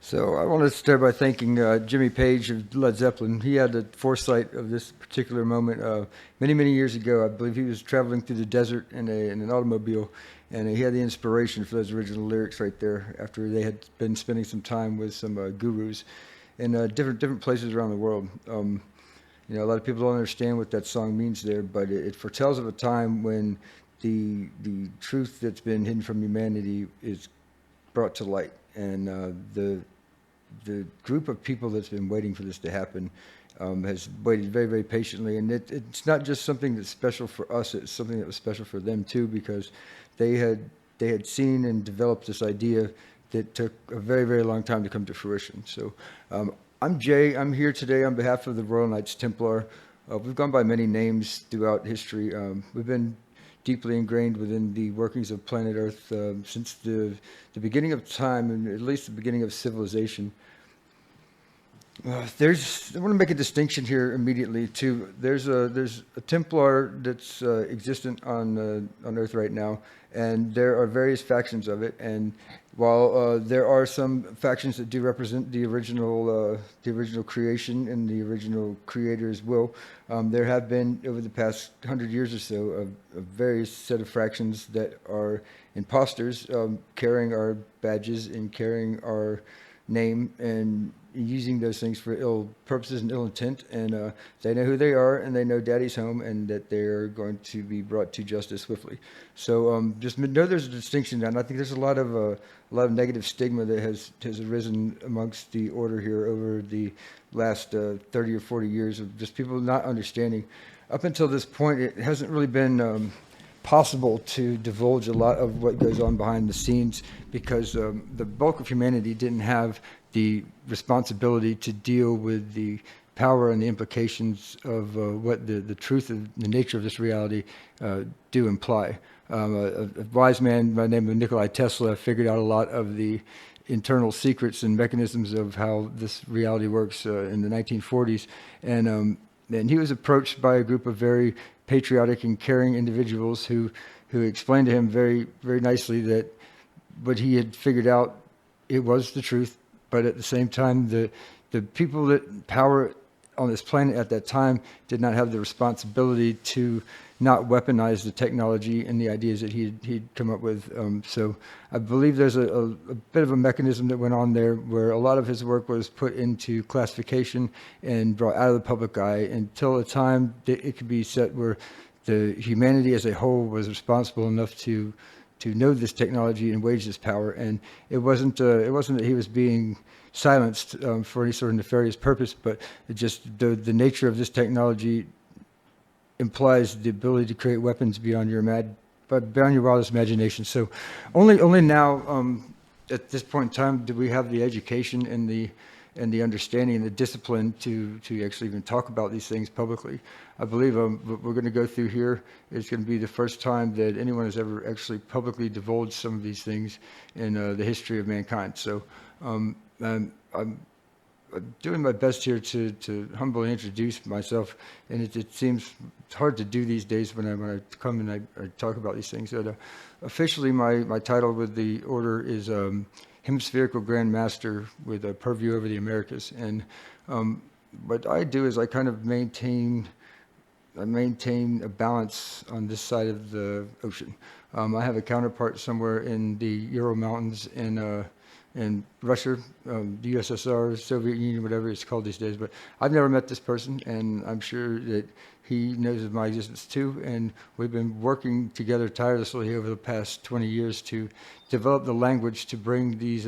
So I want to start by thanking Jimmy Page of Led Zeppelin. He had the foresight of this particular moment many, many years ago. I believe he was traveling through the desert in an automobile, and he had the inspiration for those original lyrics right there after they had been spending some time with some gurus in different places around the world. A lot of people don't understand what that song means there, but it foretells of a time when the truth that's been hidden from humanity is brought to light, and the group of people that's been waiting for this to happen has waited very, very patiently. And it's not just something that's special for us; it's something that was special for them too, because they had seen and developed this idea that took a very, very long time to come to fruition. So, I'm Jay. I'm here today on behalf of the Royal Knights Templar. We've gone by many names throughout history. We've been deeply ingrained within the workings of planet Earth since the beginning of time, and at least the beginning of civilization. I want to make a distinction here immediately too. There's a Templar that's existent on Earth right now, and there are various factions of it. And while there are some factions that do represent the original creation and the original creator's will, there have been over the past 100 years or so a various set of factions that are imposters, carrying our badges and carrying our name and using those things for ill purposes and ill intent. And they know who they are, and they know Daddy's home, and that they're going to be brought to justice swiftly. So just know there's a distinction, and I think there's a lot of negative stigma that has arisen amongst the order here over the last 30 or 40 years of just people not understanding. Up until this point, it hasn't really been possible to divulge a lot of what goes on behind the scenes, because the bulk of humanity didn't have the responsibility to deal with the power and the implications of what the truth of the nature of this reality do imply. A wise man by the name of Nikolai Tesla figured out a lot of the internal secrets and mechanisms of how this reality works in the 1940s. And he was approached by a group of very patriotic and caring individuals who explained to him very, very nicely that what he had figured out, it was the truth. But at the same time, the people that power on this planet at that time did not have the responsibility to not weaponize the technology and the ideas that he'd come up with. So I believe there's a bit of a mechanism that went on there where a lot of his work was put into classification and brought out of the public eye until a time that it could be set where the humanity as a whole was responsible enough to know this technology and wage this power. And it wasn't that he was being silenced for any sort of nefarious purpose, but it just the nature of this technology implies the ability to create weapons beyond your wildest imagination. So only now at this point in time do we have the education and the understanding and the discipline to actually even talk about these things publicly. I believe what we're going to go through here is going to be the first time that anyone has ever actually publicly divulged some of these things in the history of mankind. So I'm doing my best here to humbly introduce myself, and it seems hard to do these days when I come and I talk about these things. But, officially, my title with the order is Hemispherical Grand Master with a purview over the Americas. And what I do is I kind of maintain a balance on this side of the ocean. I have a counterpart somewhere in the Ural Mountains in Russia, the USSR, Soviet Union, whatever it's called these days. But I've never met this person, and I'm sure that he knows of my existence too. And we've been working together tirelessly over the past 20 years to develop the language to bring these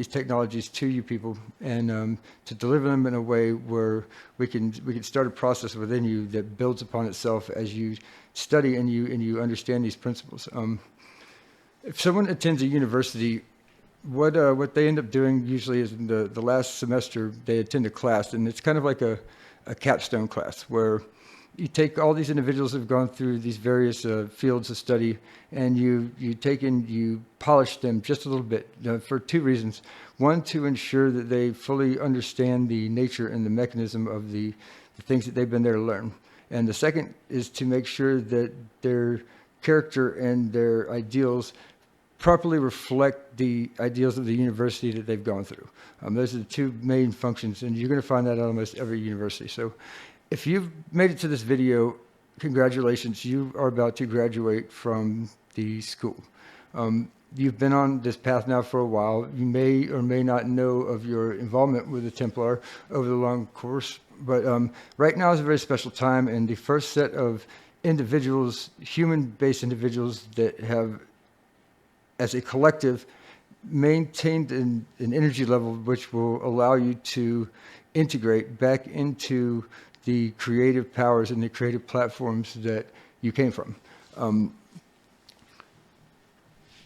technologies to you people, and to deliver them in a way where we can start a process within you that builds upon itself as you study and you understand these principles. If someone attends a university, what they end up doing usually is in the last semester they attend a class, and it's kind of like a capstone class where you take all these individuals who've gone through these various fields of study, and you polish them just a little bit for two reasons. One, to ensure that they fully understand the nature and the mechanism of the things that they've been there to learn. And the second is to make sure that their character and their ideals properly reflect the ideals of the university that they've gone through. Those are the two main functions, and you're going to find that at almost every university. So if you've made it to this video, congratulations, you are about to graduate from the school. You've been on this path now for a while. You may or may not know of your involvement with the Templar over the long course, but right now is a very special time, and the first set of individuals, human-based individuals that have, as a collective, maintained an energy level which will allow you to integrate back into the creative powers and the creative platforms that you came from.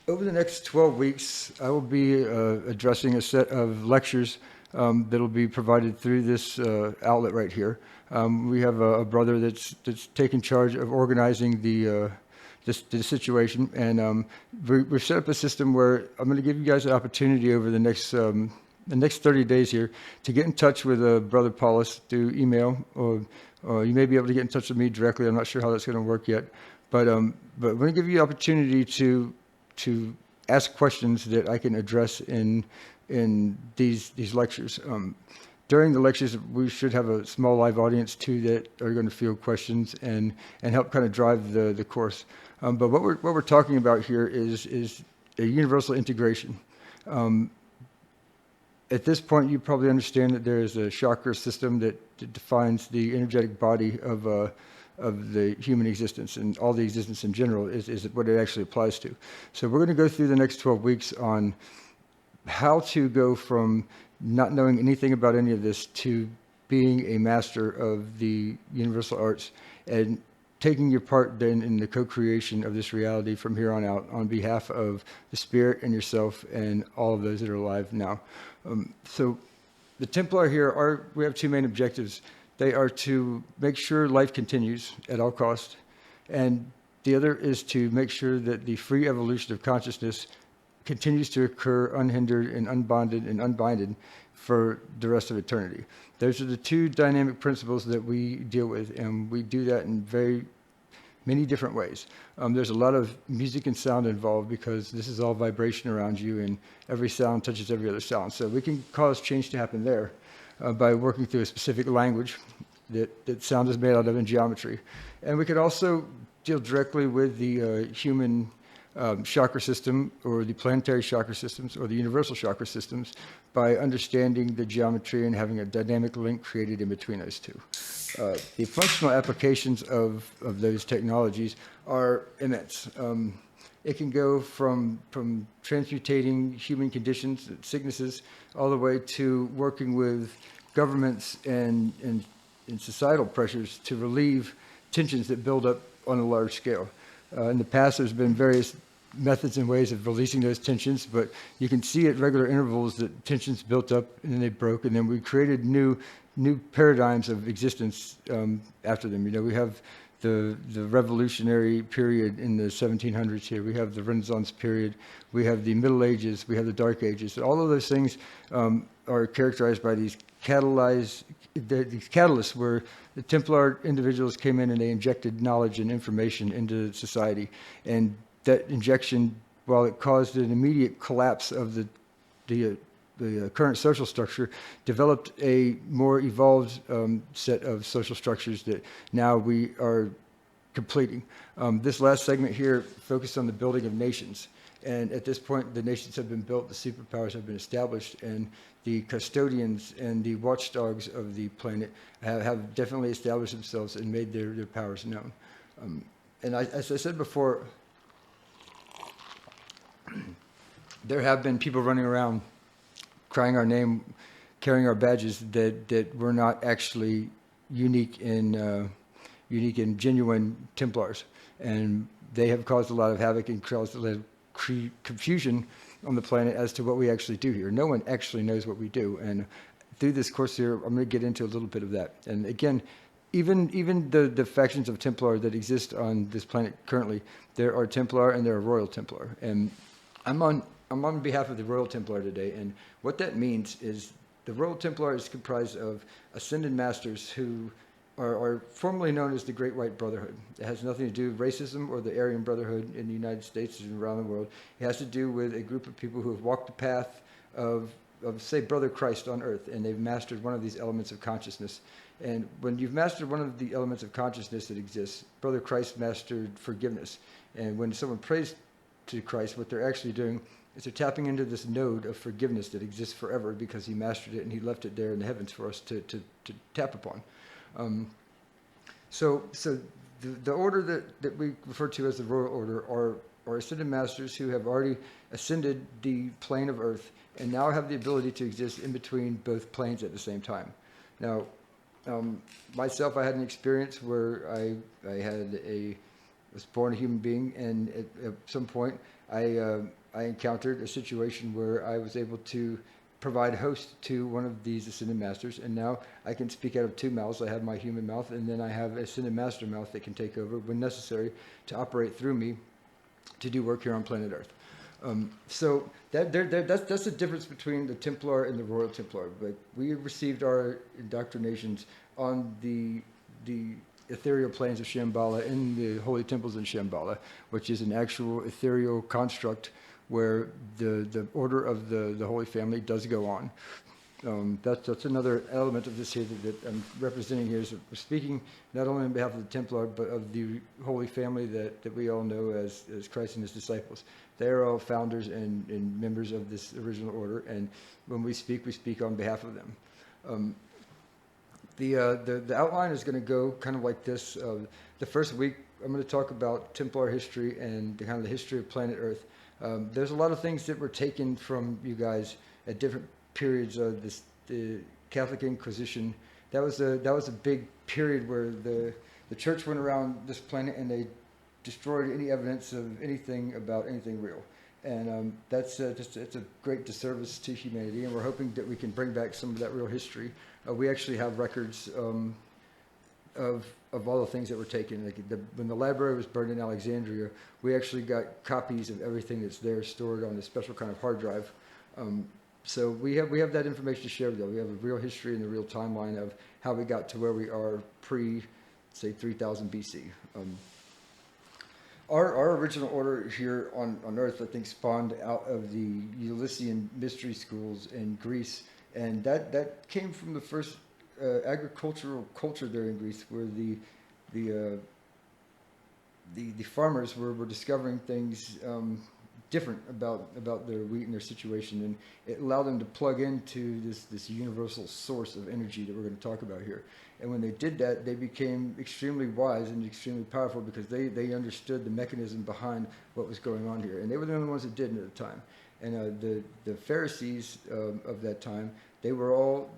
Over the next 12 weeks, I will be addressing a set of lectures that will be provided through this outlet right here. We have a brother that's taken charge of organizing the situation, and we've set up a system where I'm going to give you guys an opportunity over the next 30 days here to get in touch with Brother Paulus through email, or you may be able to get in touch with me directly. I'm not sure how that's going to work yet, but we're going to give you the opportunity to ask questions that I can address in these lectures. During the lectures, we should have a small live audience too that are going to field questions and help kind of drive the course. But what we're talking about here is a universal integration. At this point, you probably understand that there is a chakra system that defines the energetic body of the human existence, and all the existence in general is what it actually applies to. So we're going to go through the next 12 weeks on how to go from not knowing anything about any of this to being a master of the universal arts and taking your part then in the co-creation of this reality from here on out on behalf of the spirit and yourself and all of those that are alive now. So the Templar here we have two main objectives. They are to make sure life continues at all costs, and the other is to make sure that the free evolution of consciousness continues to occur unhindered and unbonded and unbinded for the rest of eternity. Those are the two dynamic principles that we deal with, and we do that in very many different ways. There's a lot of music and sound involved because this is all vibration around you, and every sound touches every other sound. So we can cause change to happen there by working through a specific language that sound is made out of in geometry. And we could also deal directly with the human chakra system, or the planetary chakra systems, or the universal chakra systems, by understanding the geometry and having a dynamic link created in between those two. The functional applications of those technologies are immense. It can go from transmutating human conditions, sicknesses, all the way to working with governments and societal pressures to relieve tensions that build up on a large scale. In the past, there's been various methods and ways of releasing those tensions, but you can see at regular intervals that tensions built up and then they broke, and then we created new paradigms of existence after them. You know, we have the revolutionary period in the 1700s here. We have the Renaissance period. We have the Middle Ages. We have the Dark Ages. All of those things are characterized by these catalysts where the Templar individuals came in and they injected knowledge and information into society. And that injection, while it caused an immediate collapse of the current social structure, developed a more evolved set of social structures that now we are completing. This last segment here focused on the building of nations. And at this point, the nations have been built, the superpowers have been established, and the custodians and the watchdogs of the planet have definitely established themselves and made their powers known. And as I said before, there have been people running around crying our name, carrying our badges that were not actually unique in genuine Templars, and they have caused a lot of havoc and caused a lot of confusion on the planet as to what we actually do here. No one actually knows what we do, and through this course here, I'm going to get into a little bit of that. And again, even the factions of Templar that exist on this planet currently, there are Templar and there are Royal Templar, and I'm on behalf of the Royal Templar today, and what that means is the Royal Templar is comprised of ascended masters who are formerly known as the Great White Brotherhood. It has nothing to do with racism or the Aryan Brotherhood in the United States and around the world. It has to do with a group of people who have walked the path of say, Brother Christ on earth, and they've mastered one of these elements of consciousness. And when you've mastered one of the elements of consciousness that exists, Brother Christ mastered forgiveness. And when someone prays to Christ, what they're actually doing is they're tapping into this node of forgiveness that exists forever because he mastered it and he left it there in the heavens for us to tap upon. So the order that we refer to as the Royal Order are ascended masters who have already ascended the plane of earth and now have the ability to exist in between both planes at the same time. Now, myself, I had an experience where I was born a human being, and at some point I encountered a situation where I was able to provide host to one of these ascended masters, and now I can speak out of two mouths. I have my human mouth, and then I have ascended master mouth that can take over when necessary to operate through me to do work here on planet Earth. So that's the difference between the Templar and the Royal Templar. But we received our indoctrinations on the ethereal planes of Shambhala in the holy temples in Shambhala, which is an actual ethereal construct where the order of the Holy Family does go on. That's another element of this here that I'm representing here. Is we're speaking not only on behalf of the Templar, but of the Holy Family that we all know as Christ and his disciples. They're all founders and members of this original order, and when we speak on behalf of them. The outline is going to go kind of like this. The first week, I'm going to talk about Templar history and the kind of the history of planet Earth. There's a lot of things that were taken from you guys at different periods of the Catholic Inquisition. That was a big period where the church went around this planet and they destroyed any evidence of anything about anything real. And that's it's a great disservice to humanity, and we're hoping that we can bring back some of that real history. We actually have records of all the things that were taken. Like when the library was burned in Alexandria, we actually got copies of everything that's there stored on a special kind of hard drive. So we have that information to share with you. We have a real history and the real timeline of how we got to where we are pre, say, 3000 BC. Our original order here on Earth, I think, spawned out of the Eleusinian mystery schools in Greece, and that came from the first agricultural culture there in Greece, where the farmers were discovering things different about their wheat and their situation, and it allowed them to plug into this universal source of energy that we're going to talk about here. And when they did that, they became extremely wise and extremely powerful because they understood the mechanism behind what was going on here, and they were the only ones that didn't at the time. And the Pharisees of that time, they were all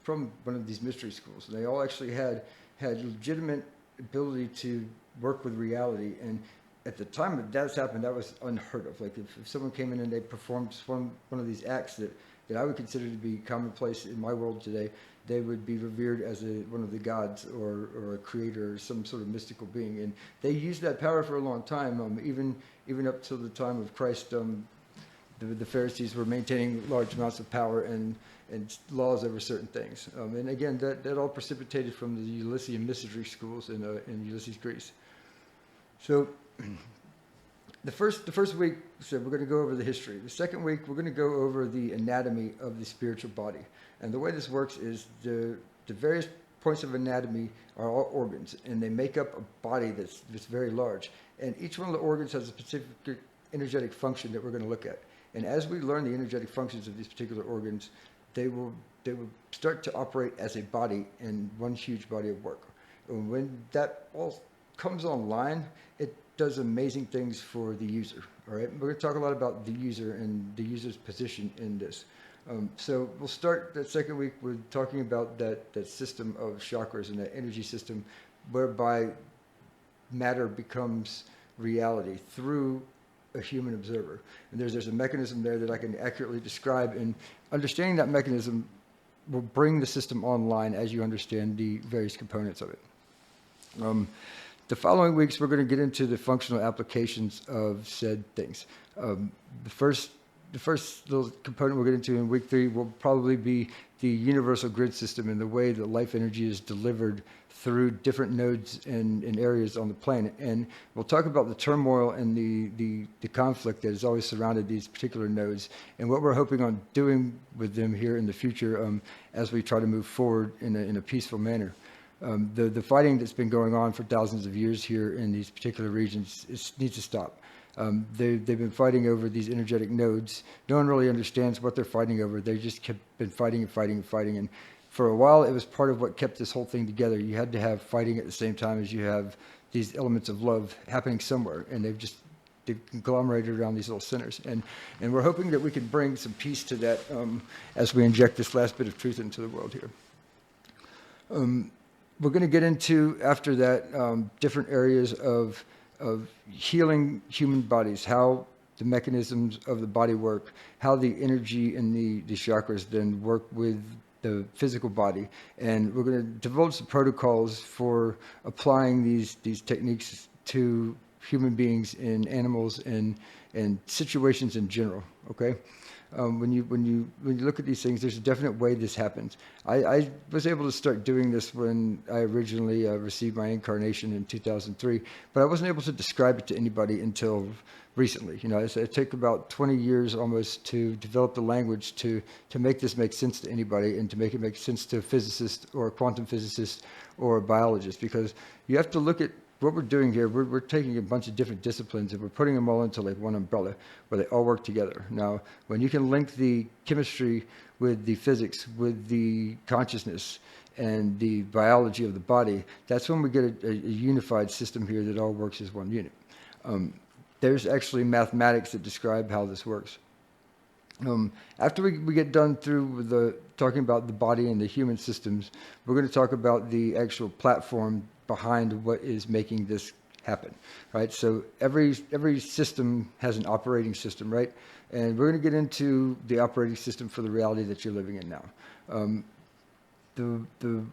from one of these mystery schools, and they all actually had legitimate ability to work with reality. And at the time that that's happened, that was unheard of. Like if someone came in and they performed one of these acts that I would consider to be commonplace in my world today, they would be revered as one of the gods or a creator or some sort of mystical being. And they used that power for a long time, even up to the time of Christ. The Pharisees were maintaining large amounts of power and laws over certain things. And again, that all precipitated from the Eleusinian mystery schools in Ulysses, Greece. So the first week, so we're going to go over the history. The second week, we're going to go over the anatomy of the spiritual body. And the way this works is the various points of anatomy are all organs, and they make up a body that's very large. And each one of the organs has a specific energetic function that we're going to look at. And as we learn the energetic functions of these particular organs, they will start to operate as a body in one huge body of work. And when that all comes online, it does amazing things for the user. All right, we're going to talk a lot about the user and the user's position in this. So we'll start that second week with talking about that system of chakras and that energy system, whereby matter becomes reality through a human observer. And there's a mechanism there that I can accurately describe, and understanding that mechanism will bring the system online as you understand the various components of it. The following weeks, we're going to get into the functional applications of said things. The the first little component we'll get into in week 3 will probably be the universal grid system and the way that life energy is delivered through different nodes and areas on the planet. And we'll talk about the turmoil and the conflict that has always surrounded these particular nodes and what we're hoping on doing with them here in the future as we try to move forward in a peaceful manner. The fighting that's been going on for thousands of years here in these particular regions needs to stop. They've been fighting over these energetic nodes. No one really understands what they're fighting over. They just been fighting and fighting and fighting. And for a while, it was part of what kept this whole thing together. You had to have fighting at the same time as you have these elements of love happening somewhere. And they've conglomerated around these little centers. And we're hoping that we can bring some peace to that as we inject this last bit of truth into the world here. We're going to get into, after that, different areas of healing human bodies, how the mechanisms of the body work, how the energy and the chakras then work with the physical body. And we're going to divulge the protocols for applying these techniques to human beings and animals and situations in general, okay? When you look at these things, there's a definite way this happens. I was able to start doing this when I originally received my incarnation in 2003, but I wasn't able to describe it to anybody until recently. You know, it took about 20 years almost to develop the language to make this make sense to anybody and to make it make sense to a physicist or a quantum physicist or a biologist, because you have to look at what we're doing here. We're taking a bunch of different disciplines and we're putting them all into like one umbrella where they all work together. Now, when you can link the chemistry with the physics, with the consciousness and the biology of the body, that's when we get a unified system here that all works as one unit. There's actually mathematics that describe how this works. After we get done through talking about the body and the human systems, we're going to talk about the actual platform behind what is making this happen, right? So every system has an operating system, right? And we're going to get into the operating system for the reality that you're living in now. The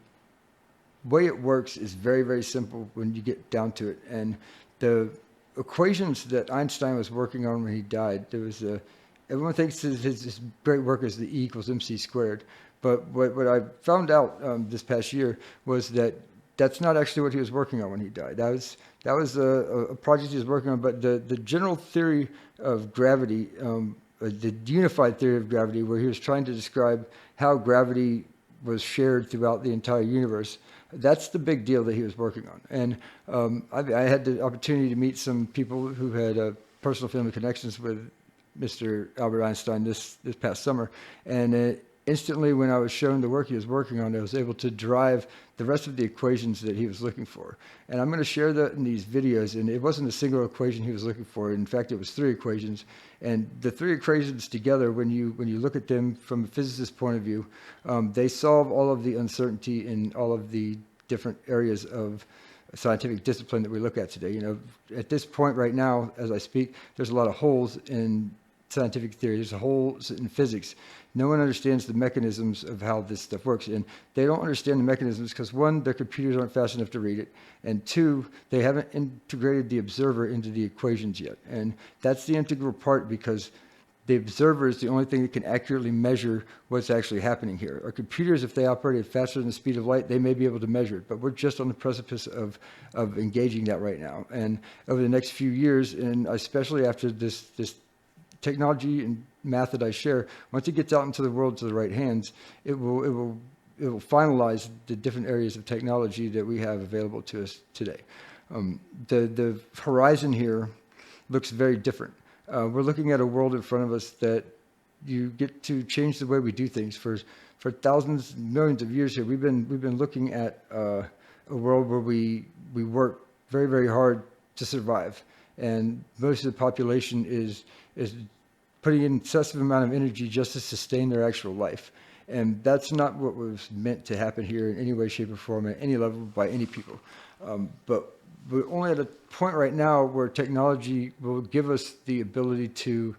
way it works is very, very simple when you get down to it. And the equations that Einstein was working on when he died, everyone thinks his great work is the E equals MC squared. But what I found out this past year was that that's not actually what he was working on when he died. That was a project he was working on. But the general theory of gravity, the unified theory of gravity, where he was trying to describe how gravity was shared throughout the entire universe, that's the big deal that he was working on. And I had the opportunity to meet some people who had personal family connections with Mr. Albert Einstein this past summer. And instantly, when I was shown the work he was working on, I was able to derive the rest of the equations that he was looking for. And I'm going to share that in these videos. And it wasn't a single equation he was looking for. In fact, it was 3 equations. And the 3 equations together, when you look at them from a physicist's point of view, they solve all of the uncertainty in all of the different areas of scientific discipline that we look at today. You know, at this point right now, as I speak, there's a lot of holes in scientific theory. There's holes in physics. No one understands the mechanisms of how this stuff works. And they don't understand the mechanisms because, 1, their computers aren't fast enough to read it. And 2, they haven't integrated the observer into the equations yet. And that's the integral part, because the observer is the only thing that can accurately measure what's actually happening here. Our computers, if they operated faster than the speed of light, they may be able to measure it. But we're just on the precipice of engaging that right now. And over the next few years, and especially after this technology and math that I share, once it gets out into the world to the right hands, it will finalize the different areas of technology that we have available to us today. The horizon here looks very different. We're looking at a world in front of us that you get to change the way we do things. For thousands, millions of years here, we've been looking at a world where we work very, very hard to survive, and most of the population is putting in excessive amount of energy just to sustain their actual life. And that's not what was meant to happen here in any way, shape, or form at any level by any people. But we're only at a point right now where technology will give us the ability to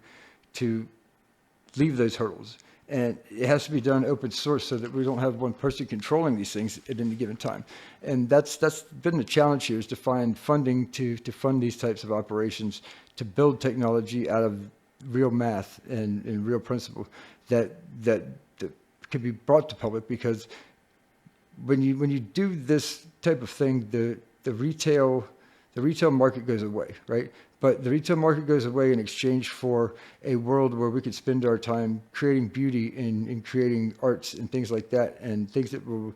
leave those hurdles. And it has to be done open source so that we don't have one person controlling these things at any given time. And that's been the challenge here, is to find funding to fund these types of operations, to build technology out of real math and real principle that can be brought to public, because when you do this type of thing, the retail market goes away, right? But the retail market goes away in exchange for a world where we could spend our time creating beauty and creating arts and things like that, and things that will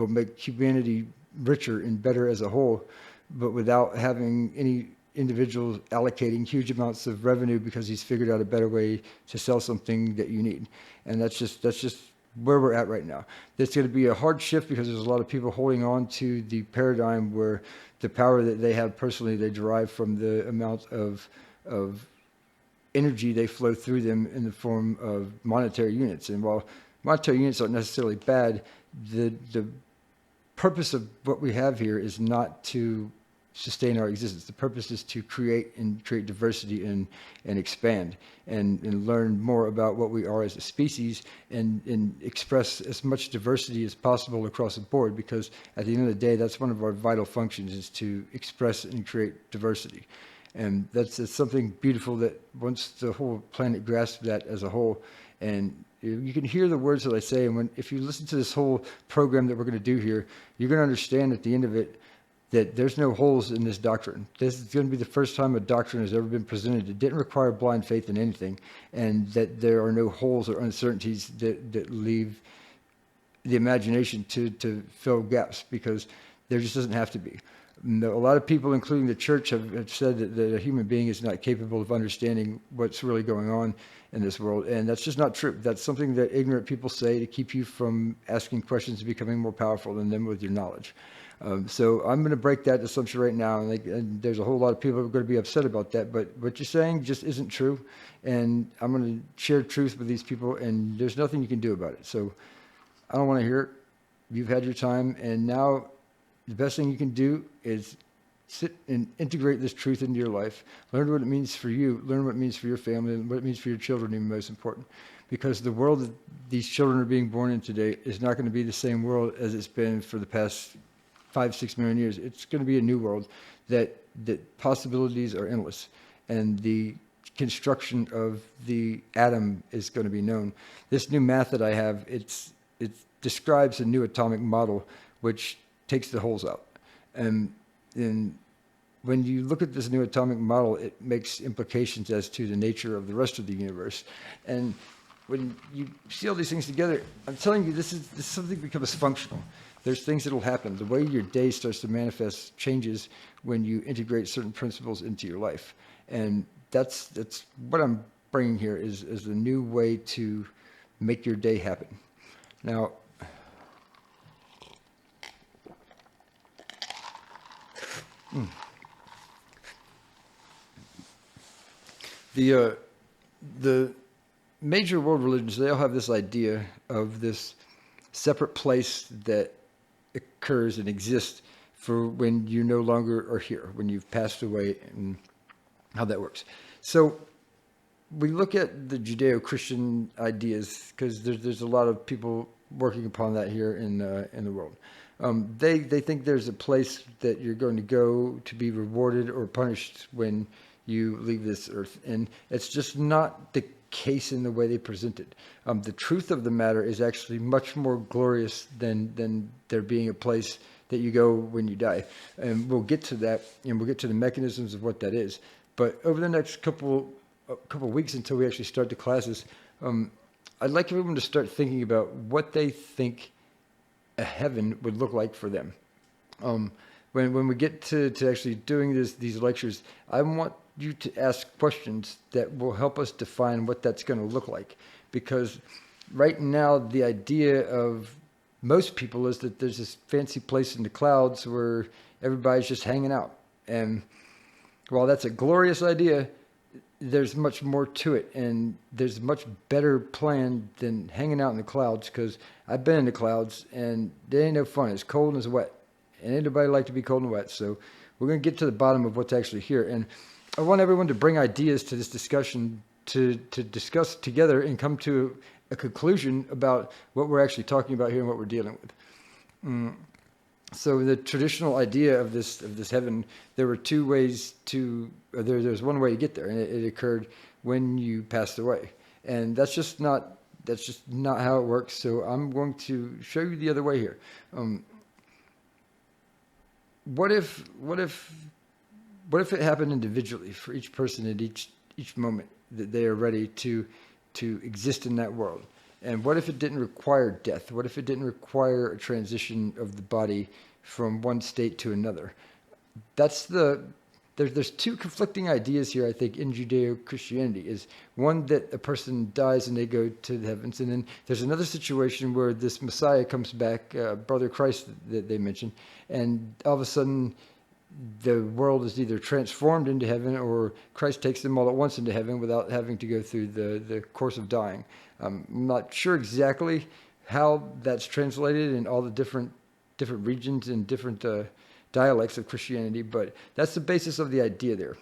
make humanity richer and better as a whole, but without having any individual allocating huge amounts of revenue because he's figured out a better way to sell something that you need. And that's just where we're at right now. There's going to be a hard shift because there's a lot of people holding on to the paradigm where the power that they have personally, they derive from the amount of energy they flow through them in the form of monetary units. And while monetary units aren't necessarily bad, the purpose of what we have here is not to sustain our existence. The purpose is to create diversity and expand and learn more about what we are as a species, and express as much diversity as possible across the board, because at the end of the day, that's one of our vital functions, is to express and create diversity. And that's something beautiful that once the whole planet grasps that as a whole, and you can hear the words that I say, and if you listen to this whole program that we're going to do here, you're going to understand at the end of it that there's no holes in this doctrine. This is going to be the first time a doctrine has ever been presented. It didn't require blind faith in anything, and that there are no holes or uncertainties that leave the imagination to fill gaps, because there just doesn't have to be. A lot of people, including the church, have said that a human being is not capable of understanding what's really going on in this world, and that's just not true. That's something that ignorant people say to keep you from asking questions and becoming more powerful than them with your knowledge. So I'm going to break that assumption right now, and there's a whole lot of people who are going to be upset about that, but what you're saying just isn't true, and I'm going to share truth with these people, and there's nothing you can do about it. So I don't want to hear it. You've had your time, and now the best thing you can do is sit and integrate this truth into your life. Learn what it means for you, learn what it means for your family, and what it means for your children, even most important. Because the world that these children are being born in today is not going to be the same world as it's been for the past 5-6 million years. It's going to be a new world that possibilities are endless, and the construction of the atom is going to be known. This new math that I have, it describes a new atomic model which takes the holes out. And when you look at this new atomic model, it makes implications as to the nature of the rest of the universe. And when you see all these things together, I'm telling you, this is something that becomes functional. There's things that will happen. The way your day starts to manifest changes when you integrate certain principles into your life. And that's what I'm bringing here is a new way to make your day happen. Now, the major world religions, they all have this idea of this separate place that occurs and exists for when you no longer are here, when you've passed away, and how that works. So we look at the Judeo-Christian ideas, because there's a lot of people working upon that here in the world. They think there's a place that you're going to go to be rewarded or punished when you leave this earth, and it's just not the case in the way they present it. The truth of the matter is actually much more glorious than there being a place that you go when you die, and we'll get to that, and we'll get to the mechanisms of what that is. But over the next couple weeks until we actually start the classes, I'd like everyone to start thinking about what they think a heaven would look like for them. When we get to actually doing these lectures, I want you to ask questions that will help us define what that's going to look like. Because right now, the idea of most people is that there's this fancy place in the clouds where everybody's just hanging out. And while that's a glorious idea, there's much more to it, and there's a much better plan than hanging out in the clouds, because I've been in the clouds, and they ain't no fun. It's cold and it's wet, and ain't nobody like to be cold and wet. So we're going to get to the bottom of what's actually here. And I want everyone to bring ideas to this discussion to discuss together and come to a conclusion about what we're actually talking about here and what we're dealing with. So the traditional idea of this heaven, there were two ways to. There's one way to get there, and it occurred when you passed away. And that's just not how it works. So I'm going to show you the other way here. What if it happened individually for each person at each moment that they are ready to exist in that world? And what if it didn't require death? What if it didn't require a transition of the body from one state to another? There's two conflicting ideas here, I think, in Judeo-Christianity. Is one that a person dies and they go to the heavens, and then there's another situation where this Messiah comes back, Brother Christ that they mentioned, and all of a sudden the world is either transformed into heaven or Christ takes them all at once into heaven without having to go through the course of dying. I'm not sure exactly how that's translated in all the different regions and different dialects of Christianity, but that's the basis of the idea there.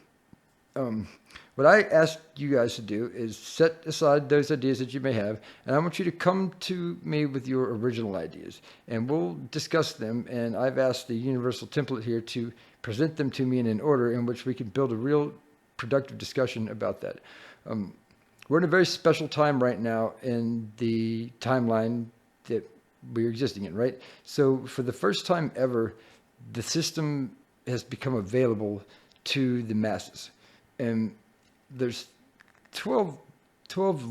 What I ask you guys to do is set aside those ideas that you may have, and I want you to come to me with your original ideas, and we'll discuss them. And I've asked the Universal Template here to present them to me in an order in which we can build a real productive discussion about that. We're in a very special time right now in the timeline that we're existing in, right? So for the first time ever, the system has become available to the masses. And there's 12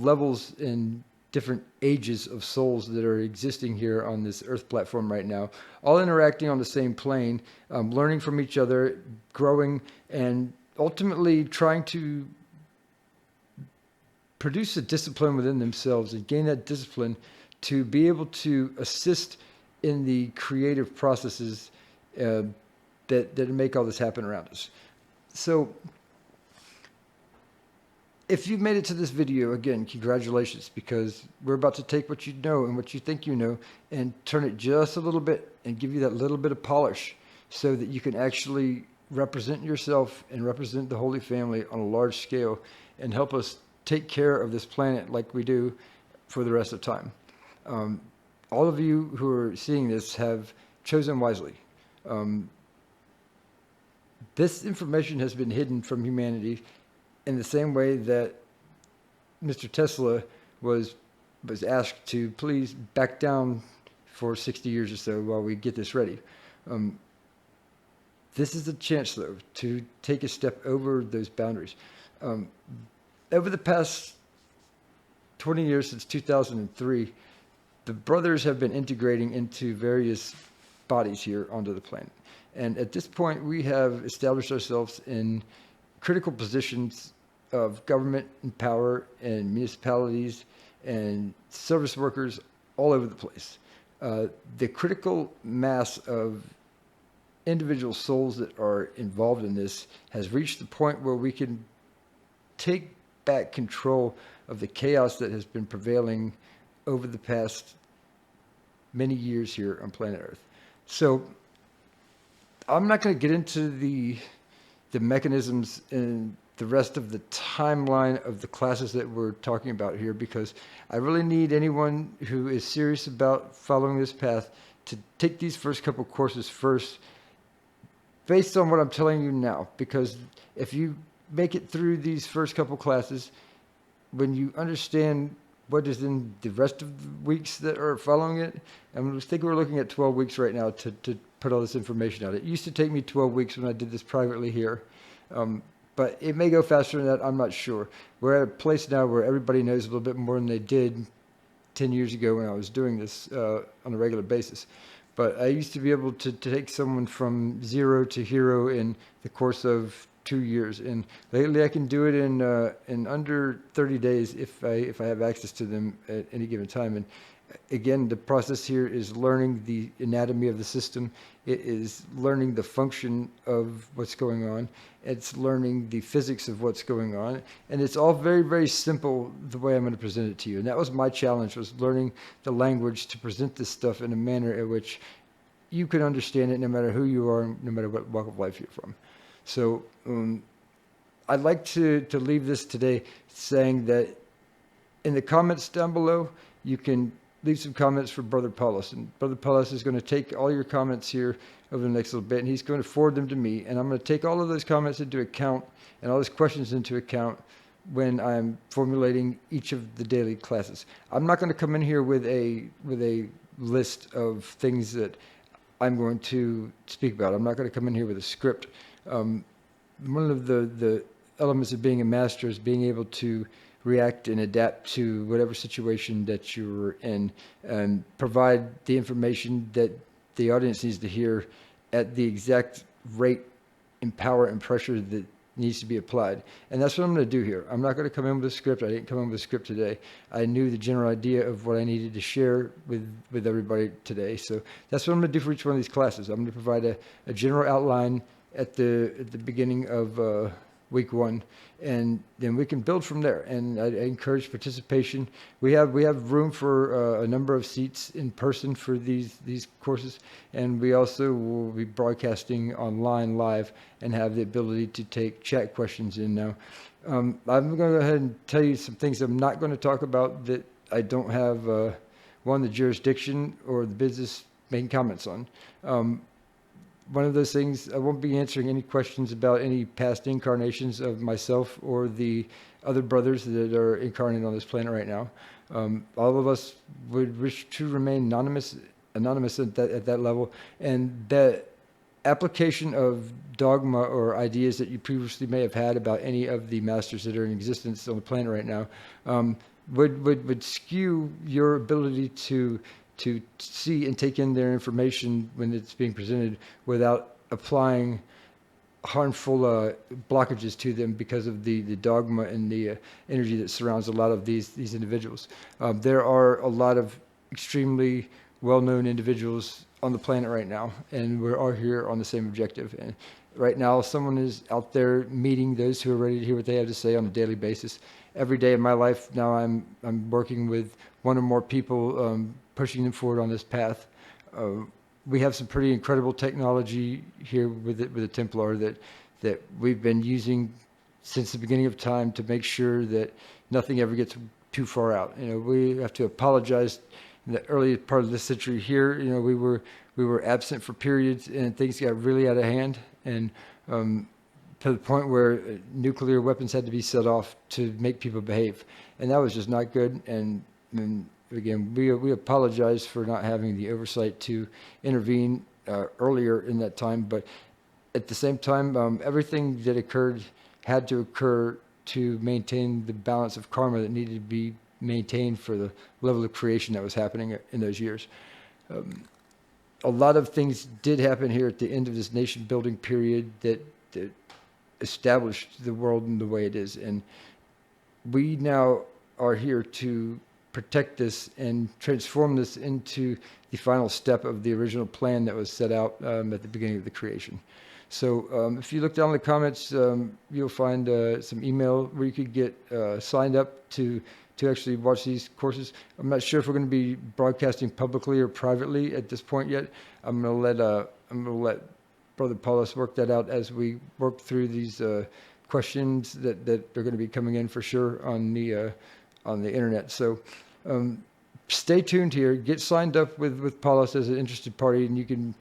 levels in different ages of souls that are existing here on this Earth platform right now, all interacting on the same plane, learning from each other, growing, and ultimately trying to produce a discipline within themselves and gain that discipline to be able to assist in the creative processes that make all this happen around us. So if you've made it to this video, again, congratulations, because we're about to take what you know and what you think you know and turn it just a little bit and give you that little bit of polish so that you can actually represent yourself and represent the Holy Family on a large scale and help us take care of this planet like we do for the rest of time. All of you who are seeing this have chosen wisely. This information has been hidden from humanity in the same way that Mr. Tesla was asked to please back down for 60 years or so while we get this ready. This is a chance, though, to take a step over those boundaries. Over the past 20 years, since 2003, the brothers have been integrating into various bodies here onto the planet. And at this point, we have established ourselves in critical positions of government and power and municipalities and service workers all over the place. The critical mass of individual souls that are involved in this has reached the point where we can take back control of the chaos that has been prevailing over the past many years here on planet Earth. So I'm not going to get into the mechanisms and the rest of the timeline of the classes that we're talking about here, because I really need anyone who is serious about following this path to take these first couple courses first based on what I'm telling you now. Because if you make it through these first couple classes, when you understand what is in the rest of the weeks that are following it, and I think we're looking at 12 weeks right now to put all this information out. It used to take me 12 weeks when I did this privately here. But it may go faster than that, I'm not sure. We're at a place now where everybody knows a little bit more than they did 10 years ago when I was doing this on a regular basis. But I used to be able to take someone from zero to hero in the course of 2 years. And lately I can do it in under 30 days if I have access to them at any given time. And again, the process here is learning the anatomy of the system. It is learning the function of what's going on. It's learning the physics of what's going on. And it's all very, very simple the way I'm going to present it to you. And that was my challenge, was learning the language to present this stuff in a manner in which you can understand it no matter who you are, no matter what walk of life you're from. So I'd like to leave this today saying that in the comments down below, you can leave some comments for Brother Paulus. And Brother Paulus is going to take all your comments here over the next little bit, and he's going to forward them to me. And I'm going to take all of those comments into account and all those questions into account when I'm formulating each of the daily classes. I'm not going to come in here with a list of things that I'm going to speak about. I'm not going to come in here with a script. One of the elements of being a master is being able to react and adapt to whatever situation that you're in and provide the information that the audience needs to hear at the exact rate and power and pressure that needs to be applied. And that's what I'm going to do here. I'm not going to come in with a script. I didn't come in with a script today. I knew the general idea of what I needed to share with everybody today. So that's what I'm going to do for each one of these classes. I'm going to provide a general outline at the beginning of week one, and then we can build from there. And I encourage participation. We have room for a number of seats in person for these courses, and we also will be broadcasting online live and have the ability to take chat questions in now. I'm going to go ahead and tell you some things I'm not going to talk about that I don't have the jurisdiction or the business making comments on. One of those things, I won't be answering any questions about any past incarnations of myself or the other brothers that are incarnate on this planet right now. All of us would wish to remain anonymous at that level, and that application of dogma or ideas that you previously may have had about any of the masters that are in existence on the planet right now would skew your ability to see and take in their information when it's being presented without applying harmful blockages to them because of the dogma and the energy that surrounds a lot of these individuals. There are a lot of extremely well-known individuals on the planet right now, and we're all here on the same objective. And right now, someone is out there meeting those who are ready to hear what they have to say on a daily basis. Every day of my life now, I'm working with one or more people, pushing them forward on this path. We have some pretty incredible technology here with the Templar that we've been using since the beginning of time to make sure that nothing ever gets too far out. We have to apologize. In the early part of this century here, we were absent for periods, and things got really out of hand, and to the point where nuclear weapons had to be set off to make people behave, and that was just not good. And again, we apologize for not having the oversight to intervene earlier in that time, but at the same time, everything that occurred had to occur to maintain the balance of karma that needed to be maintained for the level of creation that was happening in those years. A lot of things did happen here at the end of this nation building period that established the world in the way it is, and we now are here to protect this and transform this into the final step of the original plan that was set out at the beginning of the creation. So if you look down in the comments, you'll find some email where you could get signed up to actually watch these courses. I'm not sure if we're going to be broadcasting publicly or privately at this point yet. I'm going to let Brother Paulus work that out as we work through these questions that are going to be coming in for sure on the internet. So stay tuned here. Get signed up with Paulus as an interested party, and you can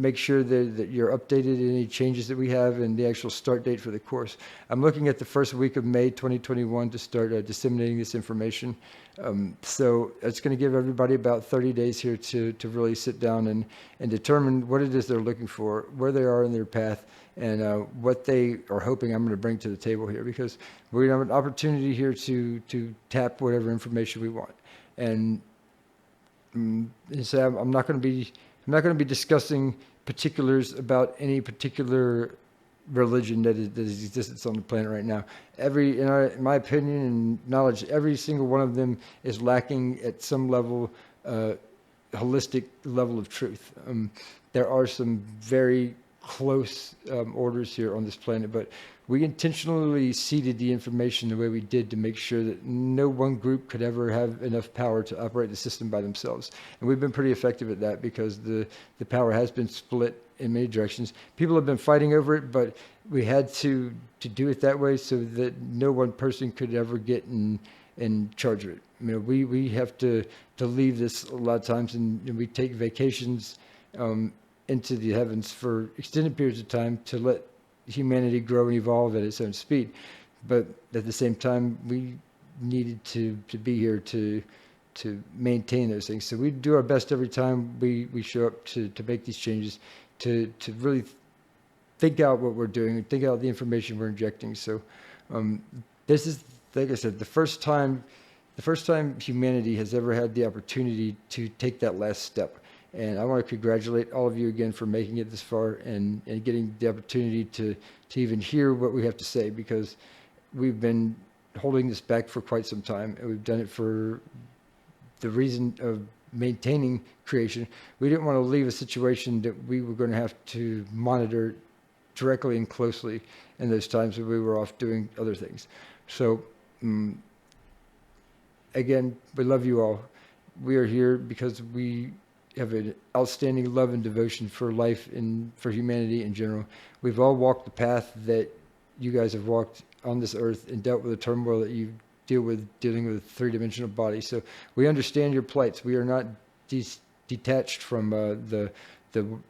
make sure that you're updated in any changes that we have and the actual start date for the course. I'm looking at the first week of May 2021 to start disseminating this information. So it's going to give everybody about 30 days here to really sit down and determine what it is they're looking for, where they are in their path, and what they are hoping I'm going to bring to the table here, because we're going to have an opportunity here to tap whatever information we want. And so I'm not going to be discussing particulars about any particular religion that is existence on the planet right now. In my opinion and knowledge, every single one of them is lacking at some level, holistic level of truth. There are some very close orders here on this planet, but we intentionally seeded the information the way we did to make sure that no one group could ever have enough power to operate the system by themselves. And we've been pretty effective at that because the power has been split in many directions. People have been fighting over it, but we had to do it that way so that no one person could ever get in charge of it. We have to leave this a lot of times, and we take vacations into the heavens for extended periods of time to let humanity grow and evolve at its own speed. but at the same time, we needed to be here to maintain those things. So we do our best every time we show up to make these changes, to really think out what we're doing and think out the information we're injecting. So this is, like I said, the first time humanity has ever had the opportunity to take that last step. And I want to congratulate all of you again for making it this far and getting the opportunity to even hear what we have to say, because we've been holding this back for quite some time, and we've done it for the reason of maintaining creation. We didn't want to leave a situation that we were going to have to monitor directly and closely in those times when we were off doing other things. So again, we love you all. We are here because we have an outstanding love and devotion for life and for humanity in general. We've all walked the path that you guys have walked on this earth and dealt with the turmoil that you dealing with a three-dimensional body. So we understand your plights. We are not detached from the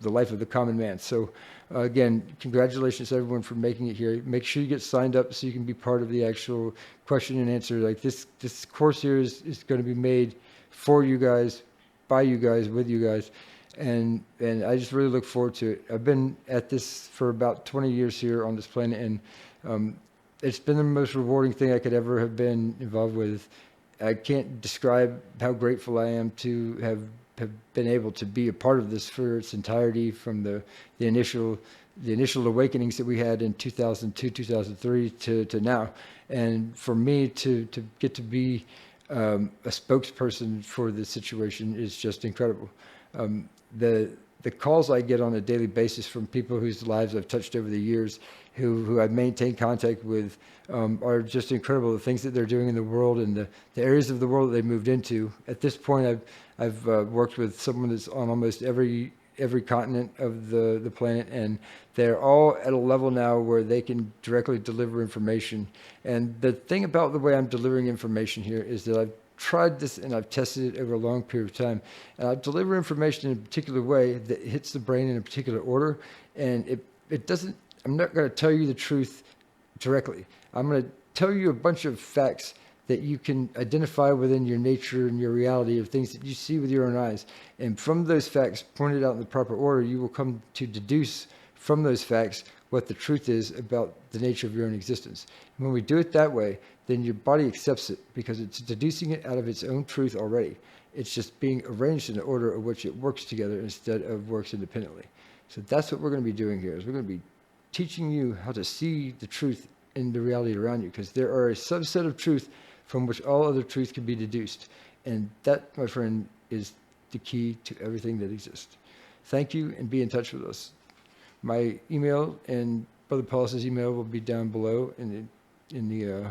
life of the common man. So again, congratulations to everyone for making it here. Make sure you get signed up so you can be part of the actual question and answer. Like this course here is going to be made for you guys, by you guys, with you guys. And I just really look forward to it. I've been at this for about 20 years here on this planet, and it's been the most rewarding thing I could ever have been involved with. I can't describe how grateful I am to have been able to be a part of this for its entirety, from the initial awakenings that we had in 2002, 2003 to now. And for me to get to be a spokesperson for this situation is just incredible. The calls I get on a daily basis from people whose lives I've touched over the years, who I've maintained contact with, are just incredible. The things that they're doing in the world and the areas of the world that they moved into. At this point, I've worked with someone that's on almost every continent of the planet, and they're all at a level now where they can directly deliver information. And the thing about the way I'm delivering information here is that I've tried this and I've tested it over a long period of time, and I deliver information in a particular way that hits the brain in a particular order, and it doesn't, I'm not going to tell you the truth directly. I'm going to tell you a bunch of facts that you can identify within your nature and your reality of things that you see with your own eyes. And from those facts pointed out in the proper order, you will come to deduce from those facts what the truth is about the nature of your own existence. And when we do it that way, then your body accepts it because it's deducing it out of its own truth already. It's just being arranged in the order of which it works together instead of works independently. So that's what we're going to be doing here, is we're going to be teaching you how to see the truth in the reality around you, because there are a subset of truth from which all other truth can be deduced. And that, my friend, is the key to everything that exists. Thank you, and be in touch with us. My email and Brother Paulus's email will be down below in the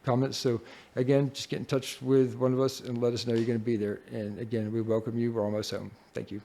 comments. So again, just get in touch with one of us and let us know you're going to be there. And again, we welcome you. We're almost home. Thank you.